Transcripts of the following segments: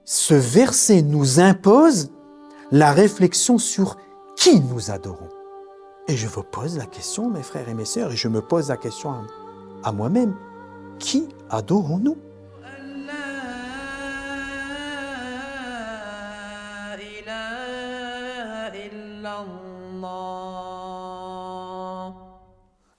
ce verset nous impose la réflexion sur qui nous adorons. Et je vous pose la question, mes frères et mes sœurs, et je me pose la question à moi-même, qui adorons-nous?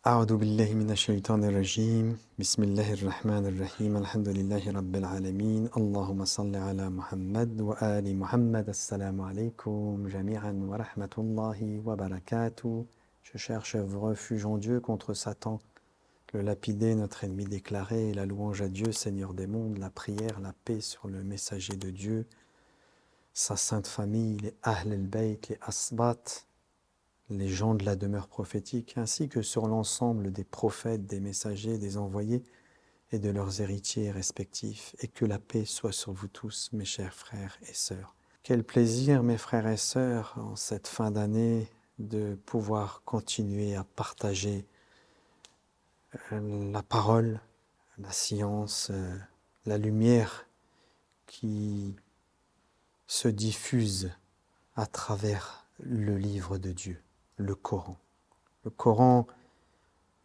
أعوذ بالله من الشيطان الرجيم بسم الله الرحمن الرحيم الحمد لله رب العالمين اللهم صل على محمد وآل محمد السلام عليكم جميعا ورحمة الله وبركاته. Je cherche refuge en Dieu contre Satan, le lapidé, notre ennemi déclaré, et la louange à Dieu, Seigneur des mondes, la prière, la paix sur le messager de Dieu, sa sainte famille, les Ahl al-Bayt, les Asbat, les gens de la demeure prophétique, ainsi que sur l'ensemble des prophètes, des messagers, des envoyés et de leurs héritiers respectifs, et que la paix soit sur vous tous, mes chers frères et sœurs. Quel plaisir, mes frères et sœurs, en cette fin d'année, de pouvoir continuer à partager la parole, la science, la lumière qui se diffuse à travers le livre de Dieu, le Coran. Le Coran,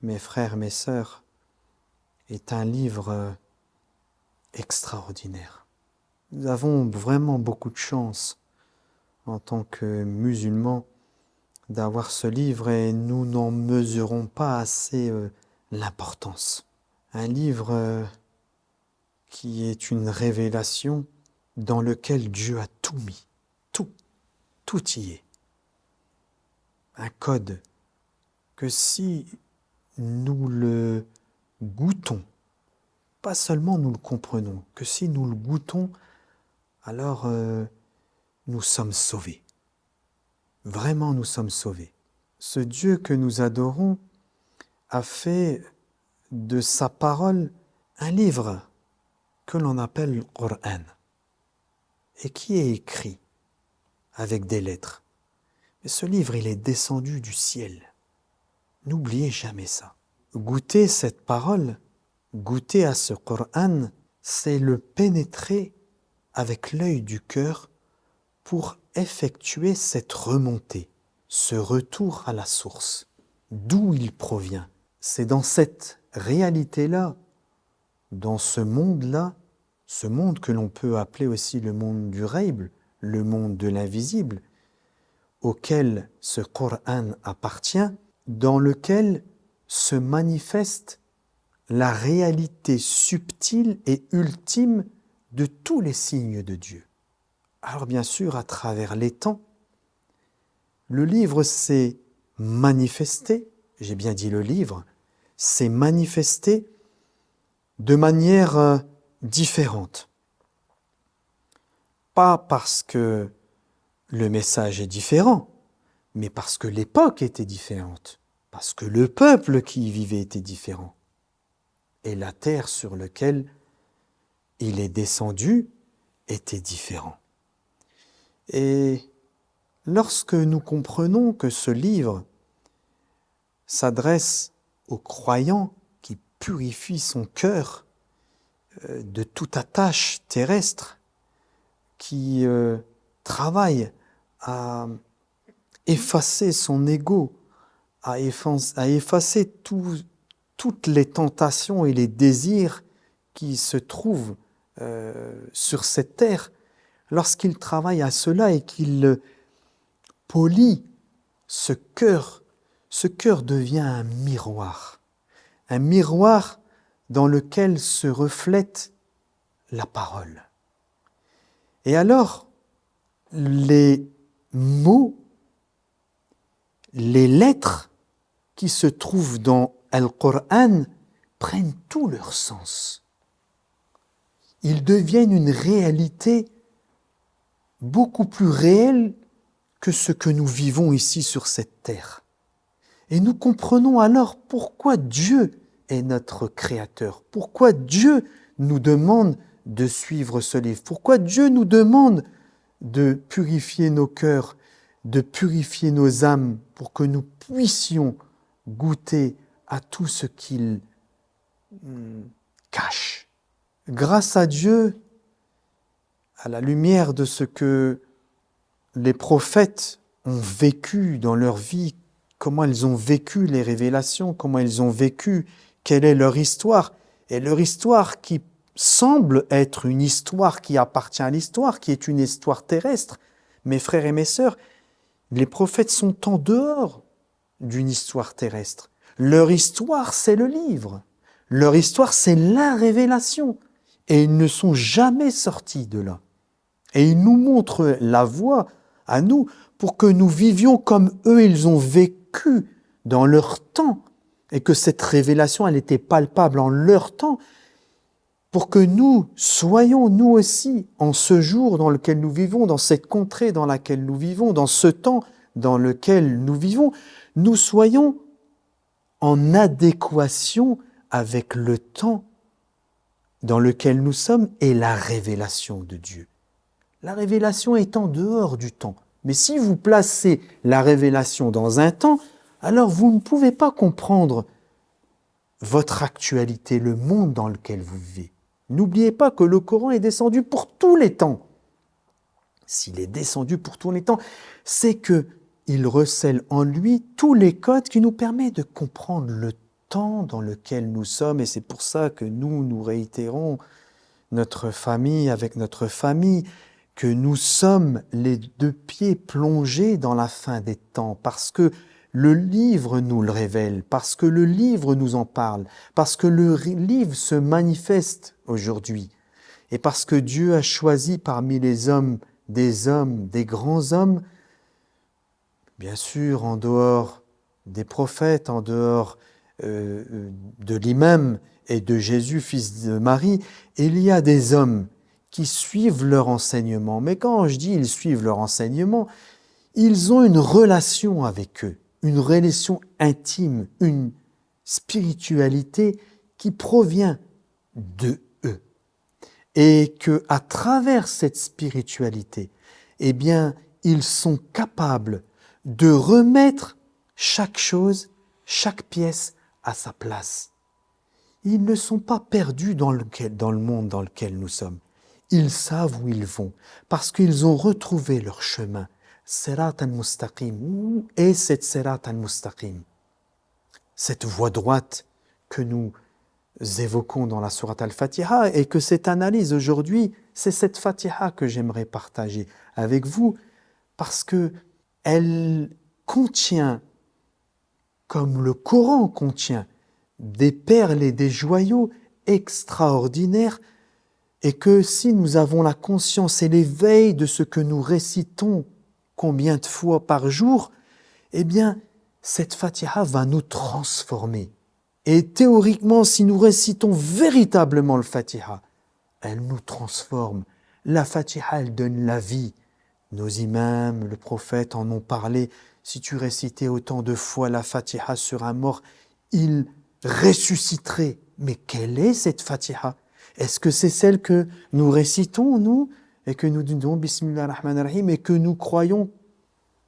mes frères, mes sœurs, est un livre extraordinaire. Nous avons vraiment beaucoup de chance en tant que musulmans d'avoir ce livre et nous n'en mesurons pas assez l'importance. Un livre qui est une révélation dans lequel Dieu a tout mis, tout y est. Un code que si nous le goûtons, pas seulement nous le comprenons, que si nous le goûtons, alors nous sommes sauvés. Vraiment, nous sommes sauvés. Ce Dieu que nous adorons a fait de sa parole un livre que l'on appelle le Coran et qui est écrit avec des lettres. Mais ce livre, il est descendu du ciel. N'oubliez jamais ça. Goûter cette parole, goûter à ce Coran, c'est le pénétrer avec l'œil du cœur pour effectuer cette remontée, ce retour à la source, d'où il provient. C'est dans cette réalité-là, dans ce monde-là, ce monde que l'on peut appeler aussi le monde du ghaib, le monde de l'invisible, auquel ce Coran appartient, dans lequel se manifeste la réalité subtile et ultime de tous les signes de Dieu. Alors bien sûr, à travers les temps, le livre s'est manifesté, j'ai bien dit le livre, s'est manifesté de manière différente. Pas parce que le message est différent, mais parce que l'époque était différente, parce que le peuple qui y vivait était différent. Et la terre sur laquelle il est descendu était différent. Et lorsque nous comprenons que ce livre s'adresse aux croyants qui purifient son cœur de toute attache terrestre, qui travaille à effacer son ego, à effacer toutes les tentations et les désirs qui se trouvent sur cette terre, lorsqu'il travaille à cela et qu'il polit ce cœur devient un miroir dans lequel se reflète la parole. Et alors, les mots, les lettres qui se trouvent dans Al-Qur'an prennent tout leur sens. Ils deviennent une réalité beaucoup plus réelle que ce que nous vivons ici sur cette terre. Et nous comprenons alors pourquoi Dieu est notre Créateur, pourquoi Dieu nous demande de suivre ce livre, pourquoi Dieu nous demande de purifier nos cœurs, de purifier nos âmes pour que nous puissions goûter à tout ce qu'il cache. Grâce à Dieu, à la lumière de ce que les prophètes ont vécu dans leur vie, comment ils ont vécu les révélations, comment ils ont vécu, quelle est leur histoire, et leur histoire qui semble être une histoire qui appartient à l'histoire, qui est une histoire terrestre. Mes frères et mes sœurs, les prophètes sont en dehors d'une histoire terrestre. Leur histoire, c'est le livre. Leur histoire, c'est la révélation. Et ils ne sont jamais sortis de là. Et ils nous montrent la voie à nous pour que nous vivions comme eux, ils ont vécu dans leur temps. Et que cette révélation, elle était palpable en leur temps. Pour que nous soyons, nous aussi, en ce jour dans lequel nous vivons, dans cette contrée dans laquelle nous vivons, dans ce temps dans lequel nous vivons, nous soyons en adéquation avec le temps dans lequel nous sommes et la révélation de Dieu. La révélation est en dehors du temps. Mais si vous placez la révélation dans un temps, alors vous ne pouvez pas comprendre votre actualité, le monde dans lequel vous vivez. N'oubliez pas que le Coran est descendu pour tous les temps. S'il est descendu pour tous les temps, c'est qu'il recèle en lui tous les codes qui nous permettent de comprendre le temps dans lequel nous sommes. Et c'est pour ça que nous réitérons notre famille avec notre famille, que nous sommes les deux pieds plongés dans la fin des temps, parce que le livre nous le révèle, parce que le livre nous en parle, parce que le livre se manifeste aujourd'hui, et parce que Dieu a choisi parmi les hommes, des grands hommes, bien sûr en dehors des prophètes, en dehors de l'imam et de Jésus, fils de Marie, il y a des hommes qui suivent leur enseignement. Mais quand je dis ils suivent leur enseignement, ils ont une relation avec eux, une relation intime, une spiritualité qui provient de eux. Et qu'à travers cette spiritualité, eh bien, ils sont capables de remettre chaque chose, chaque pièce à sa place. Ils ne sont pas perdus dans le monde dans lequel nous sommes. Ils savent où ils vont, parce qu'ils ont retrouvé leur chemin. Sirat al-Mustaqim. Où est cette Sirat al-Mustaqim? Cette voie droite que nous évoquons dans la Sourate al-Fatiha, et que cette analyse aujourd'hui, c'est cette Fatiha que j'aimerais partager avec vous, parce que elle contient, comme le Coran contient, des perles et des joyaux extraordinaires, et que si nous avons la conscience et l'éveil de ce que nous récitons combien de fois par jour, eh bien, cette Fatiha va nous transformer. Et théoriquement, si nous récitons véritablement le Fatiha, elle nous transforme. La Fatiha, elle donne la vie. Nos imams, le prophète en ont parlé. Si tu récitais autant de fois la Fatiha sur un mort, il ressusciterait. Mais quelle est cette Fatiha? Est-ce que c'est celle que nous récitons, nous, et que nous disons Bismillah ar-Rahman ar-Rahim, et que nous croyons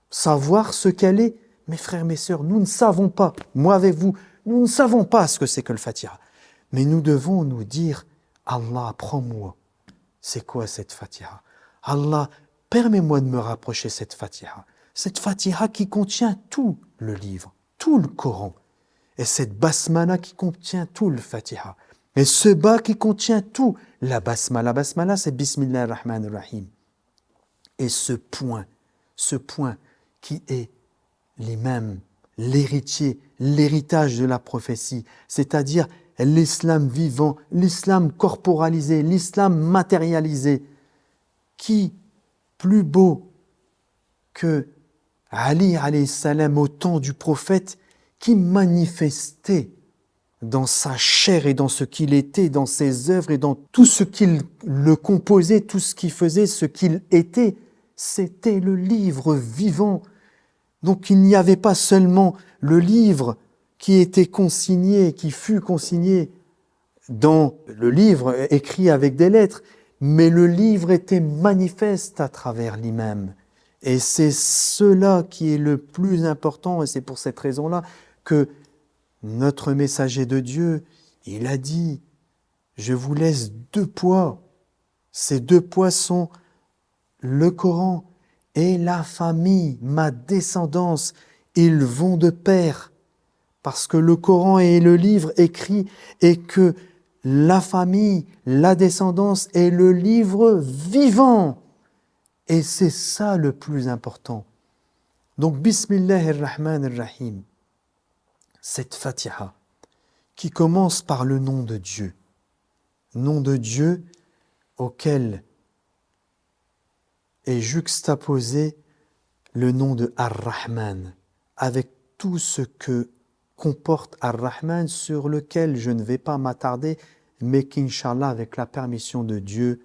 savoir ce qu'elle est? Mes frères, mes sœurs, nous ne savons pas, moi avec vous, nous ne savons pas ce que c'est que le Fatiha. Mais nous devons nous dire, Allah, apprends-moi, c'est quoi cette Fatiha? Allah, permets-moi de me rapprocher de cette Fatiha. Cette Fatiha qui contient tout le livre, tout le Coran. Et cette Basmala qui contient tout le Fatiha. Et ce bas qui contient tout, la Basmala. Basmala, c'est Bismillah ar-Rahman ar-Rahim. Et ce point qui est l'imam, l'héritier, l'héritage de la prophétie, c'est-à-dire l'islam vivant, l'islam corporalisé, l'islam matérialisé, qui, plus beau que Ali alayhi salam au temps du prophète, qui manifestait dans sa chair et dans ce qu'il était, dans ses œuvres et dans tout ce qu'il le composait, tout ce qu'il faisait, ce qu'il était, c'était le livre vivant. Donc il n'y avait pas seulement le livre qui était consigné, qui fut consigné dans le livre écrit avec des lettres, mais le livre était manifeste à travers l'imam. Et c'est cela qui est le plus important, et c'est pour cette raison-là que notre messager de Dieu, il a dit, je vous laisse 2 poids. Ces 2 poids sont le Coran et la famille, ma descendance, ils vont de pair. Parce que le Coran est le livre écrit et que la famille, la descendance est le livre vivant. Et c'est ça le plus important. Donc, Bismillahirrahmanirrahim, cette Fatiha qui commence par le nom de Dieu auquel est juxtaposé le nom de Ar-Rahman, avec tout ce que comporte Ar-Rahman, sur lequel je ne vais pas m'attarder, mais qu'Inch'Allah, avec la permission de Dieu,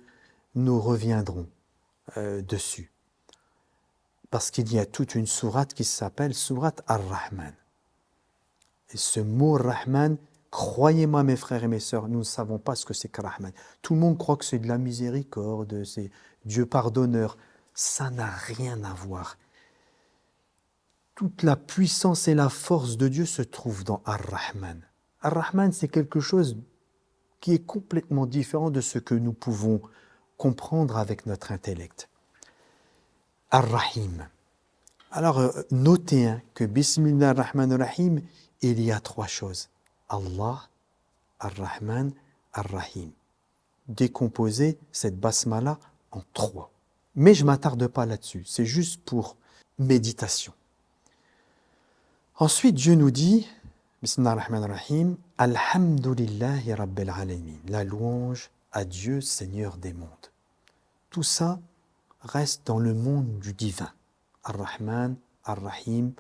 nous reviendrons dessus. Parce qu'il y a toute une sourate qui s'appelle sourate Ar-Rahman. Et ce mot Rahman, croyez-moi mes frères et mes sœurs, nous ne savons pas ce que c'est que Rahman. Tout le monde croit que c'est de la miséricorde, c'est Dieu pardonneur. Ça n'a rien à voir. Toute la puissance et la force de Dieu se trouvent dans Ar-Rahman. Ar-Rahman, c'est quelque chose qui est complètement différent de ce que nous pouvons comprendre avec notre intellect. Ar-Rahim. Alors, notez que Bismillah ar-Rahman ar-Rahim, il y a trois choses. Allah, Ar-Rahman, Ar-Rahim. Décomposer cette basmala en trois. Mais je ne m'attarde pas là-dessus, c'est juste pour méditation. Ensuite, Dieu nous dit, Bismillah ar-Rahman ar-Rahim, Alhamdulillahi Rabbil Alamin, la louange à Dieu, Seigneur des mondes. Tout ça reste dans le monde du divin. Ar-Rahman, Ar-Rahim,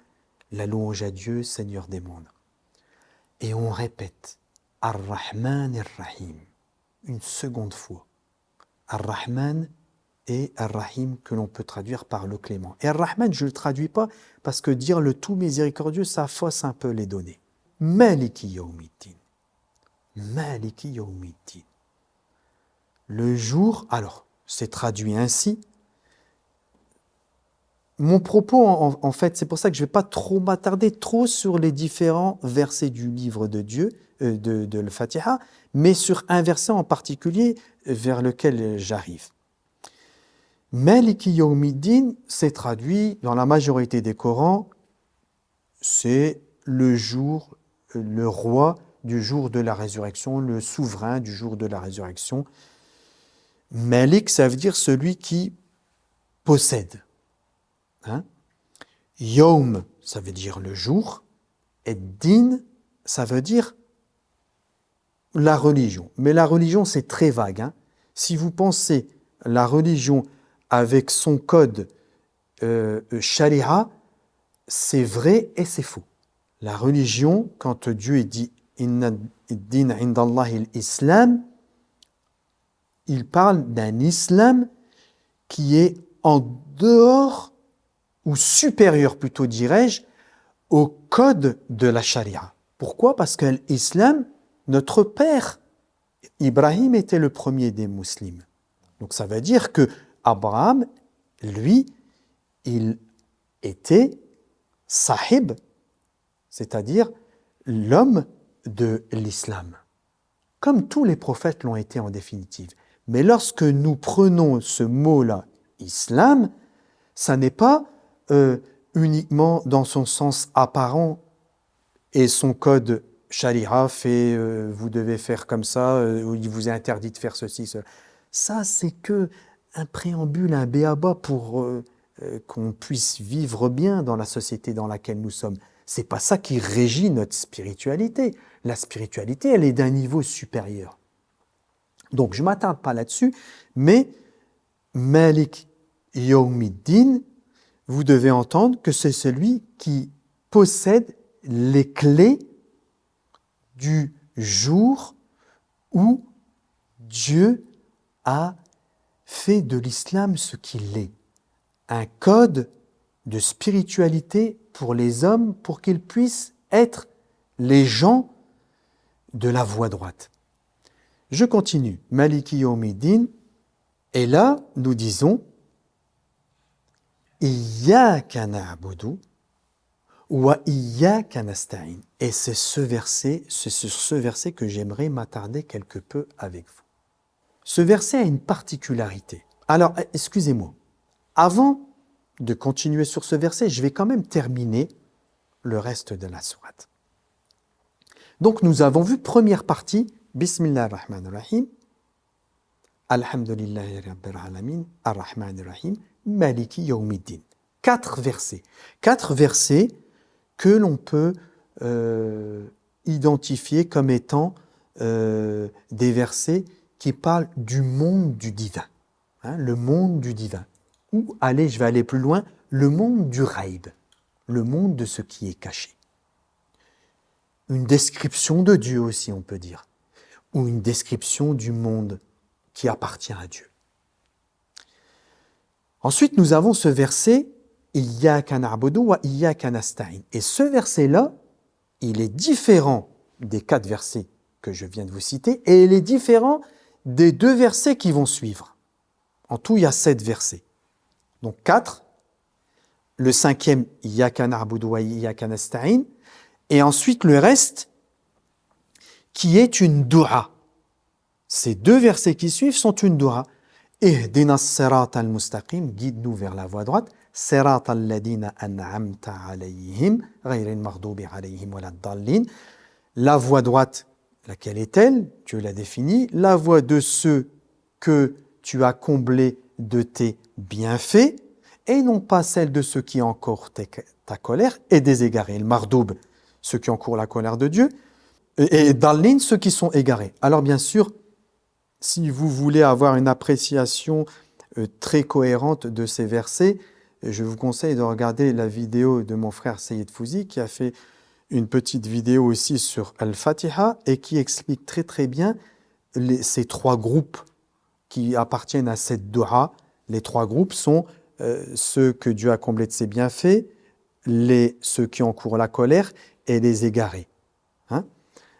la louange à Dieu, Seigneur des mondes. Et on répète Ar-Rahman Ar-Rahim une seconde fois. Ar-Rahman et Ar-Rahim que l'on peut traduire par le clément. Et Ar-Rahman, je ne le traduis pas parce que dire le tout miséricordieux, ça fausse un peu les données. Maliki Yawmiddin. Maliki Yawmiddin. Le jour, alors, c'est traduit ainsi. Mon propos, en fait, c'est pour ça que je ne vais pas trop m'attarder trop sur les différents versets du livre de Dieu, de le Fatiha, mais sur un verset en particulier vers lequel j'arrive. Maliki Yawmiddin, c'est traduit dans la majorité des Corans, c'est le jour, le roi du jour de la résurrection, le souverain du jour de la résurrection. Malik, ça veut dire celui qui possède. Yawm, ça veut dire le jour, et din, ça veut dire la religion. Mais la religion, c'est très vague. Si vous pensez la religion avec son code sharia, c'est vrai et c'est faux. La religion, quand Dieu dit « Inna ad-din indallahi al-islam », il parle d'un islam qui est en dehors ou supérieur plutôt dirais-je, au code de la charia. Pourquoi ? Parce que l'islam, notre père, Ibrahim était le premier des musulmans. Donc ça veut dire que Abraham, lui, il était sahib, c'est-à-dire l'homme de l'islam. Comme tous les prophètes l'ont été en définitive. Mais lorsque nous prenons ce mot-là, islam, ça n'est pas uniquement dans son sens apparent et son code sharia fait vous devez faire comme ça, ou il vous est interdit de faire ceci, cela. Ça, c'est que un préambule, un b.a.-ba pour qu'on puisse vivre bien dans la société dans laquelle nous sommes. C'est pas ça qui régit notre spiritualité. La spiritualité, elle est d'un niveau supérieur. Donc, je ne m'attarde pas là-dessus, mais Malik Yawmiddin, vous devez entendre que c'est celui qui possède les clés du jour où Dieu a fait de l'islam ce qu'il est. Un code de spiritualité pour les hommes, pour qu'ils puissent être les gens de la voie droite. Je continue. Maliki Yawmiddin. Et là, nous disons Iyyaka na'budu wa iyyaka nasta'in. Et c'est sur ce verset que j'aimerais m'attarder quelque peu avec vous. Ce verset a une particularité. Alors, excusez-moi, Avant de continuer sur ce verset, je vais quand même terminer le reste de la sourate. Donc nous avons vu première partie, Bismillah ar-Rahman ar-Rahim, Alhamdulillahi Rabbil Alamin, Ar-Rahman ar-Rahim, Maliki Yawmiddin. 4 versets. 4 versets que l'on peut identifier comme étant des versets qui parlent du monde du divin. Hein, le monde du divin. Ou, allez, je vais aller plus loin, le monde du Ghaib, le monde de ce qui est caché. Une description de Dieu aussi, on peut dire, ou une description du monde qui appartient à Dieu. Ensuite, nous avons ce verset Iyyaka na'budu wa iyyaka nasta'in. Et ce verset-là, il est différent des 4 versets que je viens de vous citer, et il est différent des 2 versets qui vont suivre. En tout, il y a 7 versets. Donc 4, le 5e, Iyyaka na'budu wa iyyaka nasta'in, et ensuite le reste, qui est une doua. Ces 2 versets qui suivent sont une doua. Ihdina as-sirata al-mustaqim, guide-nous vers la voie droite. Sirata alladhina an'amta alayhim, ghayril maghdubi alayhim waladdallin. La voie droite, laquelle est-elle? Dieu l'a définie. La voie de ceux que tu as comblés de tes bienfaits, et non pas celle de ceux qui encourent ta colère et des égarés. Le mardoub, ceux qui encourent la colère de Dieu, et dallin, ceux qui sont égarés. Alors bien sûr, si vous voulez avoir une appréciation très cohérente de ces versets, je vous conseille de regarder la vidéo de mon frère Sayyid Fouzi, qui a fait une petite vidéo aussi sur Al-Fatiha et qui explique très très bien ces 3 groupes qui appartiennent à cette doua. Les 3 groupes sont ceux que Dieu a comblés de ses bienfaits, ceux qui encourent la colère et les égarés. Hein?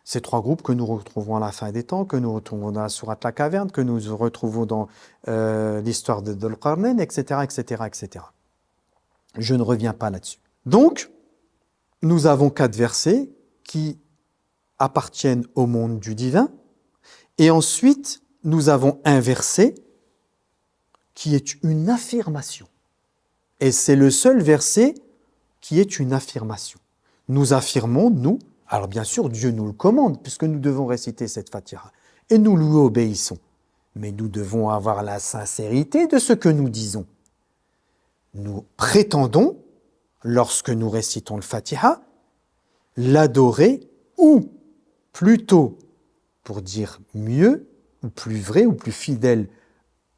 Ces 3 groupes que nous retrouvons à la fin des temps, que nous retrouvons dans la sourate La Caverne, que nous retrouvons dans l'histoire de Dhul-Qarnayn, etc., etc., etc. Je ne reviens pas là-dessus. Donc, nous avons 4 versets qui appartiennent au monde du divin, et ensuite, nous avons un verset qui est une affirmation. Et c'est le seul verset qui est une affirmation. Nous affirmons, nous, alors bien sûr, Dieu nous le commande, puisque nous devons réciter cette Fatiha, et nous lui obéissons. Mais nous devons avoir la sincérité de ce que nous disons. Nous prétendons, lorsque nous récitons le Fatiha, l'adorer, ou plutôt, pour dire mieux, ou plus vrai, ou plus fidèle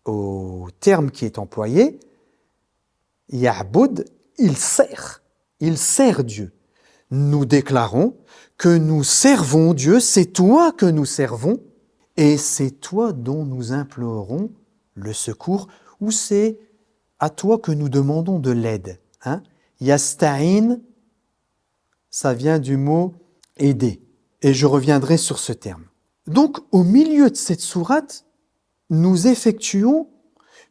au terme qui est employé, Ya'bud, il sert Dieu. Nous déclarons que nous servons Dieu, c'est toi que nous servons, et c'est toi dont nous implorons le secours, ou c'est à toi que nous demandons de l'aide. Hein? Yasta'in, ça vient du mot aider, et je reviendrai sur ce terme. Donc, au milieu de cette sourate, nous effectuons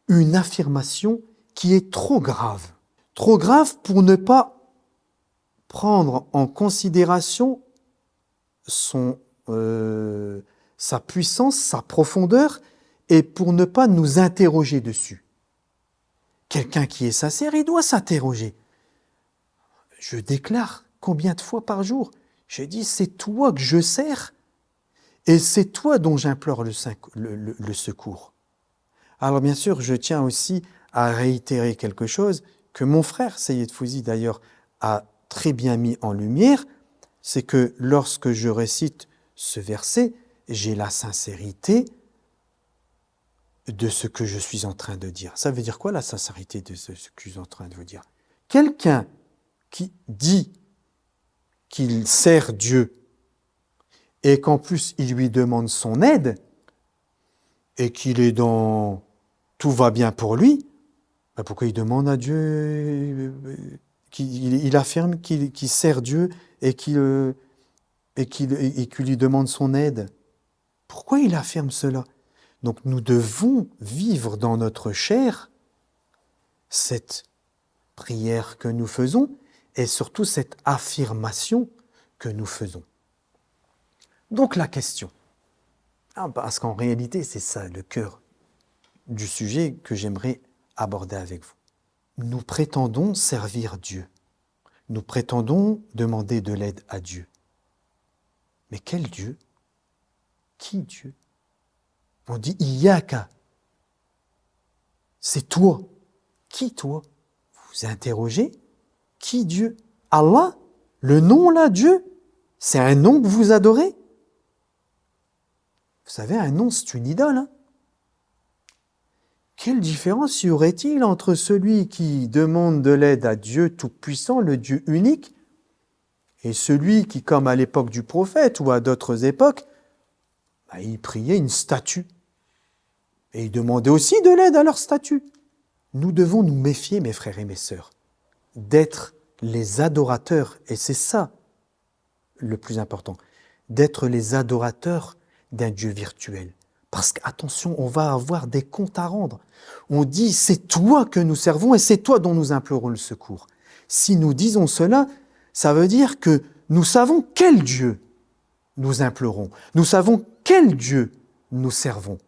une affirmation qui est trop grave pour ne pas prendre en considération sa puissance, sa profondeur, et pour ne pas nous interroger dessus. Quelqu'un qui est sincère, il doit s'interroger. Je déclare combien de fois par jour? Je dis, c'est toi que je sers, et c'est toi dont j'implore le secours. Alors bien sûr, je tiens aussi à réitérer quelque chose que mon frère Sayyid Fouzi d'ailleurs a très bien mis en lumière, c'est que lorsque je récite ce verset, j'ai la sincérité de ce que je suis en train de dire. Ça veut dire quoi la sincérité de ce que je suis en train de vous dire? Quelqu'un qui dit qu'il sert Dieu et qu'en plus il lui demande son aide et qu'il est dans tout va bien pour lui, ben pourquoi il demande à Dieu, il affirme qu'il sert Dieu et qu'il lui demande son aide? Pourquoi il affirme cela? Donc nous devons vivre dans notre chair cette prière que nous faisons et surtout cette affirmation que nous faisons. Donc la question, parce qu'en réalité c'est ça le cœur du sujet que j'aimerais aborder avec vous. nous prétendons servir Dieu. Nous prétendons demander de l'aide à Dieu. Mais quel Dieu? Qui Dieu? On dit Iyaka. C'est toi. Qui toi? Vous interrogez? Qui Dieu? Allah? Le nom là, Dieu? C'est un nom que vous adorez? Vous savez, un nom, c'est une idole. Hein? Quelle différence y aurait-il entre celui qui demande de l'aide à Dieu Tout-Puissant, le Dieu unique, et celui qui, comme à l'époque du prophète ou à d'autres époques, il priait une statue. Et il demandait aussi de l'aide à leur statue. Nous devons nous méfier, mes frères et mes sœurs, d'être les adorateurs, et c'est ça le plus important, d'être les adorateurs d'un Dieu virtuel. Parce qu'attention, on va avoir des comptes à rendre. On dit, c'est toi que nous servons et c'est toi dont nous implorons le secours. Si nous disons cela, ça veut dire que nous savons quel Dieu nous implorons. Nous savons quel Dieu nous servons.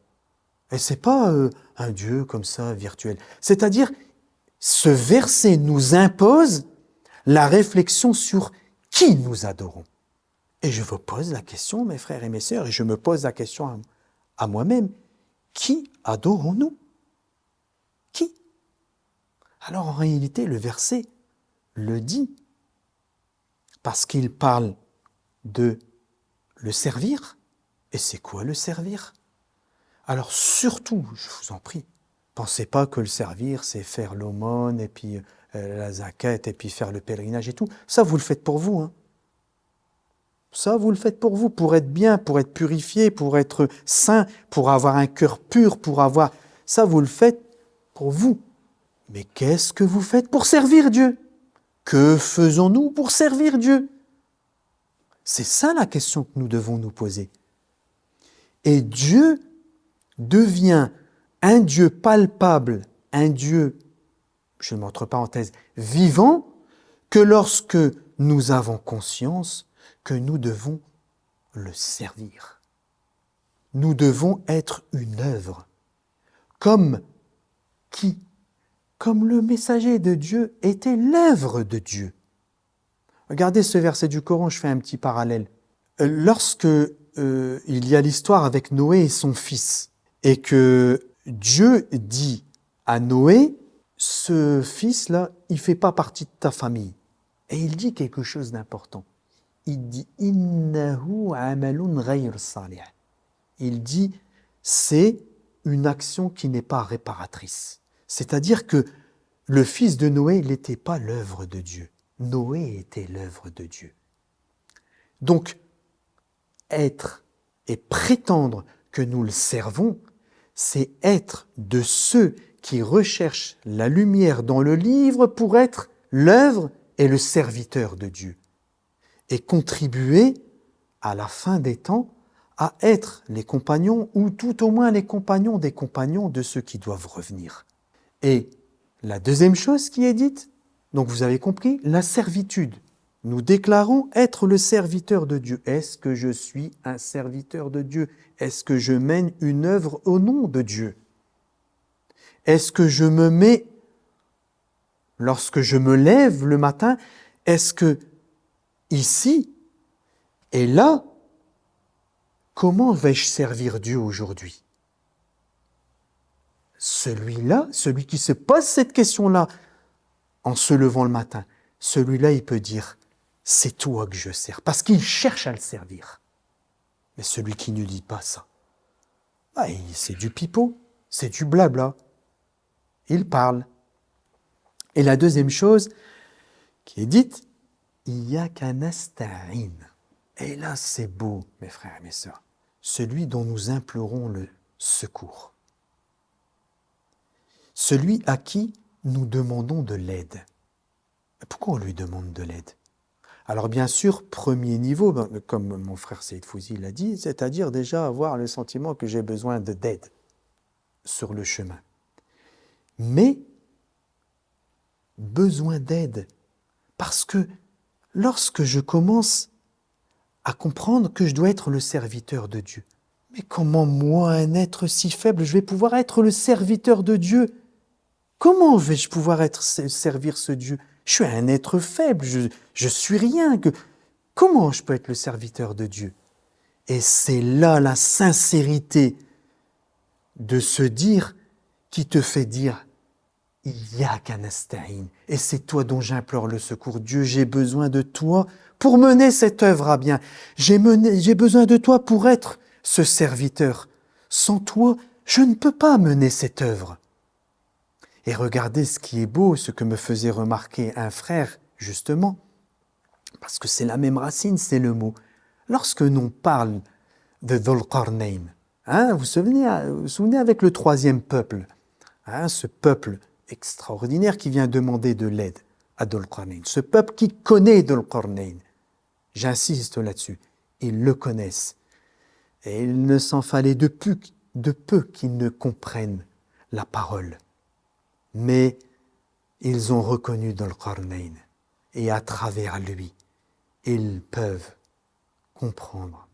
Et ce n'est pas un Dieu comme ça, virtuel. C'est-à-dire, ce verset nous impose la réflexion sur qui nous adorons. Et je vous pose la question, mes frères et mes sœurs, et je me pose la question à moi-même, qui adorons-nous? Qui? Alors en réalité, le verset le dit, parce qu'il parle de le servir. Et c'est quoi le servir? Alors surtout, je vous en prie, pensez pas que le servir, c'est faire l'aumône, et puis la zakat, et puis faire le pèlerinage et tout. Ça, vous le faites pour vous, hein. Ça, vous le faites pour vous, pour être bien, pour être purifié, pour être saint, pour avoir un cœur pur, pour avoir... Ça, vous le faites pour vous. Mais qu'est-ce que vous faites pour servir Dieu? Que faisons-nous pour servir Dieu? C'est ça la question que nous devons nous poser. Et Dieu devient un Dieu palpable, un Dieu, je mets entre parenthèses, vivant, que lorsque nous avons conscience que nous devons le servir. Nous devons être une œuvre. Comme qui? Comme le messager de Dieu était l'œuvre de Dieu. Regardez ce verset du Coran, je fais un petit parallèle. Lorsque il y a l'histoire avec Noé et son fils, et que Dieu dit à Noé, ce fils-là, il ne fait pas partie de ta famille. Et il dit quelque chose d'important. Il dit « Innahu amalun ghayr salih ». Il dit « c'est une action qui n'est pas réparatrice ». C'est-à-dire que le fils de Noé, il n'était pas l'œuvre de Dieu. Noé était l'œuvre de Dieu. Donc, être et prétendre que nous le servons, c'est être de ceux qui recherchent la lumière dans le livre pour être l'œuvre et le serviteur de Dieu. Et contribuer, à la fin des temps, à être les compagnons, ou tout au moins les compagnons des compagnons de ceux qui doivent revenir. Et la deuxième chose qui est dite, donc vous avez compris, la servitude. Nous déclarons être le serviteur de Dieu. Est-ce que je suis un serviteur de Dieu? Est-ce que je mène une œuvre au nom de Dieu? Est-ce que je me mets, lorsque je me lève le matin, est-ce que ici et là, comment vais-je servir Dieu aujourd'hui? Celui-là, celui qui se pose cette question-là en se levant le matin, celui-là, il peut dire « c'est toi que je sers », parce qu'il cherche à le servir. Mais celui qui ne dit pas ça, c'est du pipeau, c'est du blabla. Il parle. Et la deuxième chose qui est dite, « Iyyaka nasta'in ». Et là, c'est beau, mes frères et mes sœurs, celui dont nous implorons le secours. Celui à qui nous demandons de l'aide. Pourquoi on lui demande de l'aide? Alors bien sûr, premier niveau, comme mon frère Saïd Fouzi l'a dit, c'est-à-dire déjà avoir le sentiment que j'ai besoin d'aide sur le chemin. Mais besoin d'aide, parce que lorsque je commence à comprendre que je dois être le serviteur de Dieu, mais comment moi, un être si faible, je vais pouvoir être le serviteur de Dieu? Comment vais-je pouvoir servir ce Dieu? Je suis un être faible, je suis rien. Comment je peux être le serviteur de Dieu? Et c'est là la sincérité de se dire qui te fait dire Iyyaka nasta'in. Et c'est toi dont j'implore le secours. Dieu, j'ai besoin de toi pour mener cette œuvre à bien. J'ai besoin de toi pour être ce serviteur. Sans toi, je ne peux pas mener cette œuvre. Et regardez ce qui est beau, ce que me faisait remarquer un frère, justement, parce que c'est la même racine, c'est le mot. Lorsque l'on parle de Dhul Qarnayn, vous vous souvenez avec le troisième peuple, ce peuple extraordinaire qui vient demander de l'aide à Dhul Qarnayn, ce peuple qui connaît Dhul Qarnayn, j'insiste là-dessus, ils le connaissent. Et il ne s'en fallait de peu qu'ils ne comprennent la parole. Mais ils ont reconnu Dhul Qarnayn et à travers lui, ils peuvent comprendre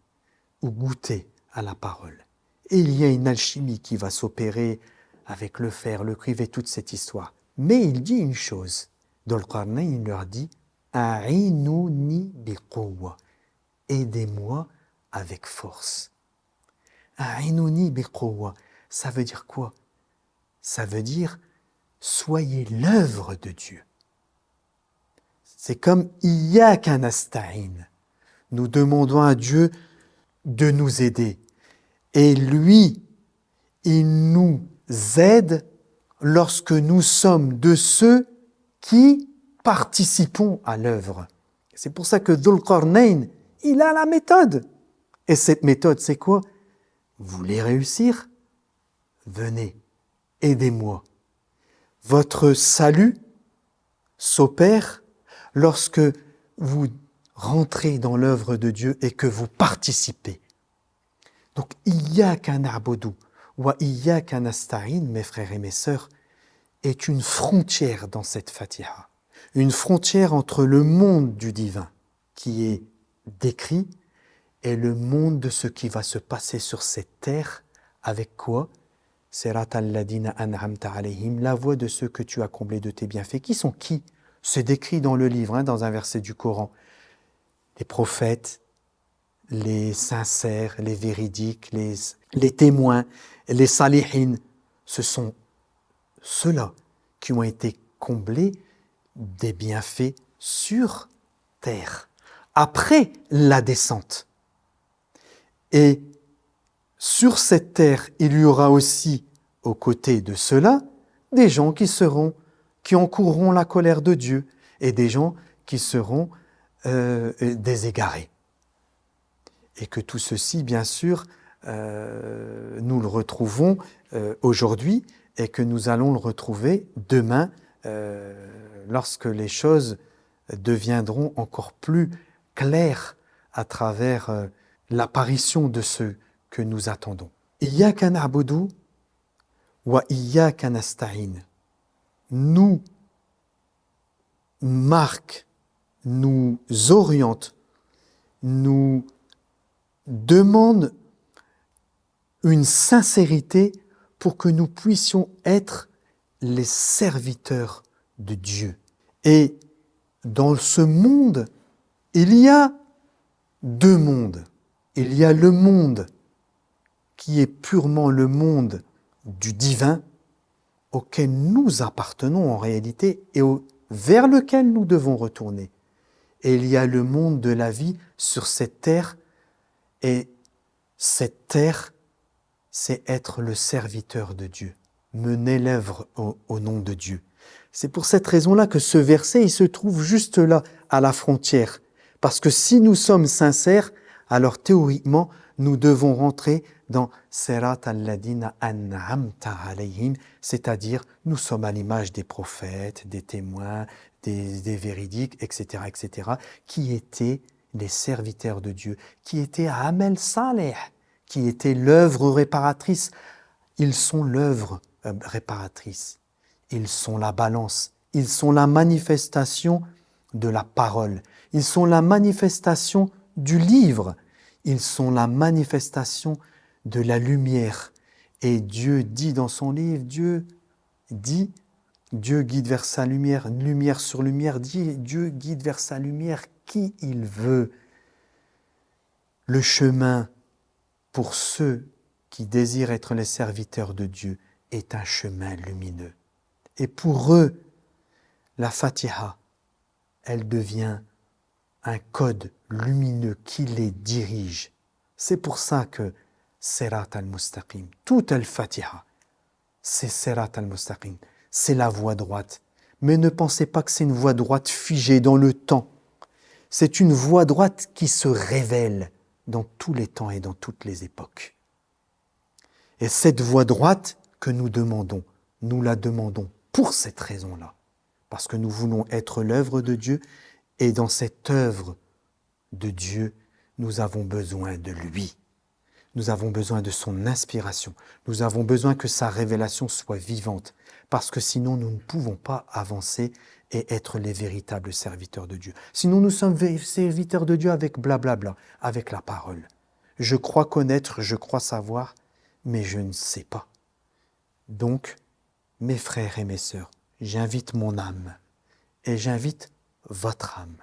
ou goûter à la parole. Et il y a une alchimie qui va s'opérer avec le fer, le cuivre et toute cette histoire. Mais il dit une chose. Dhul Qarnayn, il leur dit « A'inouni biquwwa » aidez-moi avec force. « A'inouni biquwwa » ça veut dire quoi? Ça veut dire soyez l'œuvre de Dieu. C'est comme Iyyaka nasta'in. Nous demandons à Dieu de nous aider. Et lui, il nous aide lorsque nous sommes de ceux qui participons à l'œuvre. C'est pour ça que Dhul Qarnayn, il a la méthode. Et cette méthode, c'est quoi? Vous voulez réussir? Venez, aidez-moi. Votre salut s'opère lorsque vous rentrez dans l'œuvre de Dieu et que vous participez. Donc, Iyyaka na'budu wa iyyaka nasta'in, mes frères et mes sœurs, est une frontière dans cette Fatiha. Une frontière entre le monde du divin, qui est décrit, et le monde de ce qui va se passer sur cette terre, avec quoi? Sirat alladina an'amta alayhim, la voie de ceux que tu as comblés de tes bienfaits. Qui sont qui? C'est décrit dans le livre, dans un verset du Coran. Les prophètes, les sincères, les véridiques, les témoins, les salihin, ce sont ceux-là qui ont été comblés des bienfaits sur terre, après la descente. Et sur cette terre, il y aura aussi, aux côtés de ceux-là, des gens qui encourront la colère de Dieu et des gens qui seront des égarés. Et que tout ceci, bien sûr, nous le retrouvons aujourd'hui et que nous allons le retrouver demain lorsque les choses deviendront encore plus claires à travers l'apparition de ceux que nous attendons. Iyyaka na'budu wa iyyaka nasta'in nous marque, nous oriente, nous demande une sincérité pour que nous puissions être les serviteurs de Dieu. Et dans ce monde, il y a deux mondes. Il y a le monde qui est purement le monde du divin, auquel nous appartenons en réalité et vers lequel nous devons retourner. Et il y a le monde de la vie sur cette terre, et cette terre, c'est être le serviteur de Dieu, mener l'œuvre au nom de Dieu. C'est pour cette raison-là que ce verset, il se trouve juste là, à la frontière. Parce que si nous sommes sincères, alors théoriquement, nous devons rentrer dans Sirat alladina an'amta alayhim, c'est-à-dire nous sommes à l'image des prophètes, des témoins, des véridiques, etc., qui étaient les serviteurs de Dieu, qui étaient Amal Saleh, qui étaient l'œuvre réparatrice. Ils sont l'œuvre réparatrice. Ils sont la balance. Ils sont la manifestation de la parole. Ils sont la manifestation du livre. Ils sont la manifestation de la lumière. Et Dieu dit dans son livre, Dieu dit Dieu guide vers sa lumière, lumière sur lumière. Dieu guide vers sa lumière qui il veut. Le chemin pour ceux qui désirent être les serviteurs de Dieu est un chemin lumineux. Et pour eux, la Fatiha, elle devient un code lumineux qui les dirige. C'est pour ça que Sirat al-Mustaqim, toute al-Fatiha, c'est Sirat al-Mustaqim, c'est la voie droite. Mais ne pensez pas que c'est une voie droite figée dans le temps. C'est une voie droite qui se révèle dans tous les temps et dans toutes les époques. Et cette voie droite que nous demandons, nous la demandons pour cette raison-là. Parce que nous voulons être l'œuvre de Dieu, et dans cette œuvre de Dieu, nous avons besoin de lui. Nous avons besoin de son inspiration. Nous avons besoin que sa révélation soit vivante, parce que sinon nous ne pouvons pas avancer et être les véritables serviteurs de Dieu. Sinon nous sommes serviteurs de Dieu avec blablabla, avec la parole. Je crois connaître, je crois savoir, mais je ne sais pas. Donc, mes frères et mes sœurs, j'invite mon âme et j'invite votre âme.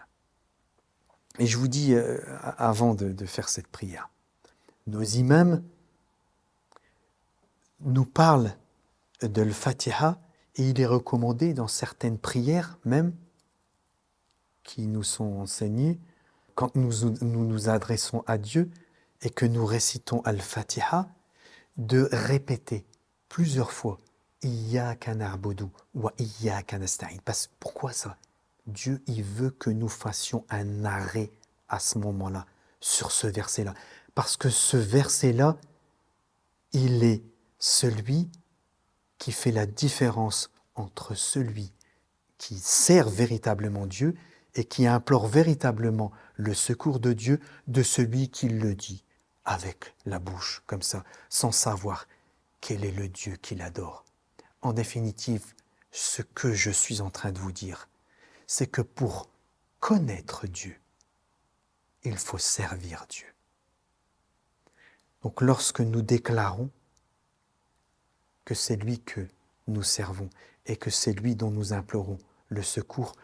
Et je vous dis, avant de faire cette prière, nos imams nous parlent de l'Fatiha et il est recommandé dans certaines prières même qui nous sont enseignées quand nous adressons à Dieu et que nous récitons Al-Fatiha, de répéter plusieurs fois Iyyaka na'budu wa iyyaka nasta'in. Pourquoi ça? Dieu, il veut que nous fassions un arrêt à ce moment-là, sur ce verset-là. Parce que ce verset-là, il est celui qui fait la différence entre celui qui sert véritablement Dieu et qui implore véritablement le secours de Dieu de celui qui le dit avec la bouche, comme ça, sans savoir quel est le Dieu qu'il adore. En définitive, ce que je suis en train de vous dire, c'est que pour connaître Dieu, il faut servir Dieu. Donc lorsque nous déclarons que c'est lui que nous servons et que c'est lui dont nous implorons le secours,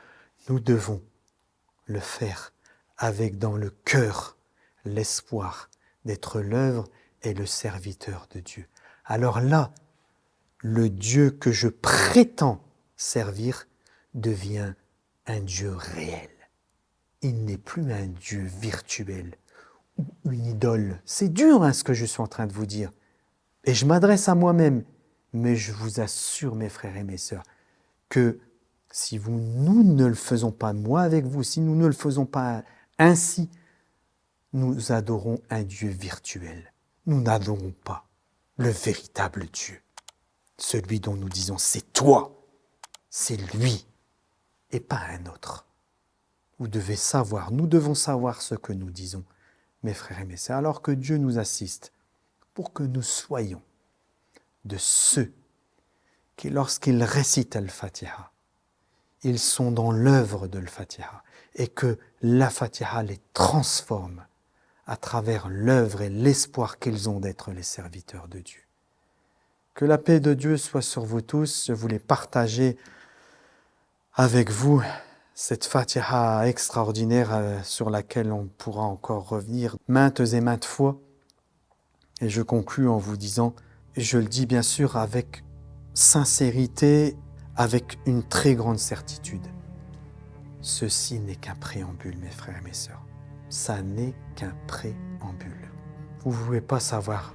nous devons le faire avec dans le cœur l'espoir d'être l'œuvre et le serviteur de Dieu. Alors là, le Dieu que je prétends servir devient un Dieu réel. Il n'est plus un Dieu virtuel ou une idole. C'est dur ce que je suis en train de vous dire. Et je m'adresse à moi-même. Mais je vous assure, mes frères et mes sœurs, que si nous ne le faisons pas, moi avec vous, si nous ne le faisons pas ainsi, nous adorons un Dieu virtuel. Nous n'adorons pas le véritable Dieu. Celui dont nous disons, c'est toi, c'est lui, et pas un autre. Vous devez savoir, nous devons savoir ce que nous disons, mes frères et mes sœurs, alors que Dieu nous assiste, pour que nous soyons de ceux qui, lorsqu'ils récitent Al-Fatiha, ils sont dans l'œuvre de Al-Fatiha, et que la Fatiha les transforme à travers l'œuvre et l'espoir qu'ils ont d'être les serviteurs de Dieu. Que la paix de Dieu soit sur vous tous. Je voulais partager avec vous cette Fatiha extraordinaire sur laquelle on pourra encore revenir maintes et maintes fois. Et je conclus en vous disant, je le dis bien sûr avec sincérité, avec une très grande certitude. Ceci n'est qu'un préambule, mes frères et mes sœurs. Ça n'est qu'un préambule. Vous ne pouvez pas savoir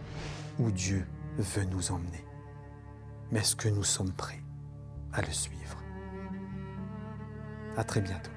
où Dieu veut nous emmener. Mais est-ce que nous sommes prêts à le suivre? À très bientôt.